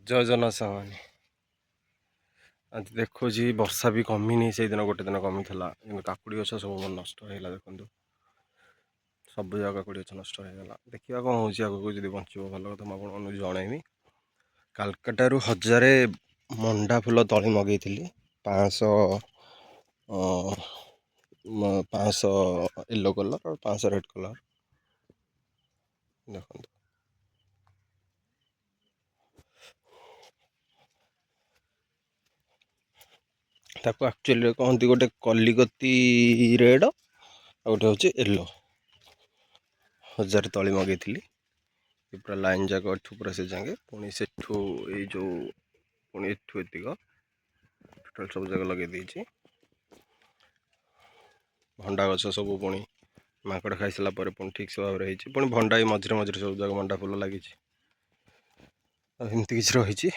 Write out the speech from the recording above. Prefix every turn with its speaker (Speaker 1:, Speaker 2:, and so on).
Speaker 1: ଜୟ ଜଗନ୍ନାଥ ସାଙ୍ଗମାନେ। ଆଜି ଦେଖୁଛି ବର୍ଷା ବି କମିନି, ସେଇଦିନ ଗୋଟେ ଦିନ କମିଥିଲା କିନ୍ତୁ କାକୁଡ଼ି ଗଛ ସବୁ ମୋର ନଷ୍ଟ ହେଇଗଲା। ଦେଖନ୍ତୁ ସବୁ ଜାଗା କାକୁଡ଼ି ଗଛ ନଷ୍ଟ ହେଇଗଲା। ଦେଖିବା କ'ଣ ହେଉଛି ଆଗକୁ, ଯଦି ବଞ୍ଚିବ ଭଲ କଥା, ମୁଁ ଆପଣମାନଙ୍କୁ ଜଣେଇବି। କାଲକାଟାରୁ 1000 ମଣ୍ଡା ଫୁଲ ତଳି ମଗେଇଥିଲି, 500 ୟେଲୋ କଲର୍ ଆଉ 500 ରେଡ଼୍ କଲର୍। ଦେଖନ୍ତୁ ତାକୁ ଆକ୍ଚୁଆଲି କହନ୍ତି ଗୋଟେ କଲିକତି ରେଡ଼୍ ଆଉ ଗୋଟେ ହେଉଛି ୟେଲୋ। 1000 ତଳି ମଗେଇଥିଲି, ପୁରା ଲାଇନ୍ ଯାକ ଏଠୁ ପୁରା ସେ ଯାକେ, ପୁଣି ସେଠୁ ଏଇ ଯେଉଁ ପୁଣି ଏଠୁ ଏତିକ ଟୋଟାଲ୍ ସବୁ ଜାଗା ଲଗେଇ ଦେଇଛି। ଭଣ୍ଡା ଗଛ ସବୁ ପୁଣି ମାଙ୍କଡ଼ ଖାଇସାରିଲା ପରେ ପୁଣି ଠିକ୍ ସେ ଭାବରେ ହେଇଛି। ପୁଣି ଭଣ୍ଡା ବି ମଝିରେ ମଝିରେ ସବୁ ଜାଗା ମଣ୍ଡା ଫୁଲ ଲାଗିଛି। ଆଉ ଏମିତି କିଛି ରହିଛି।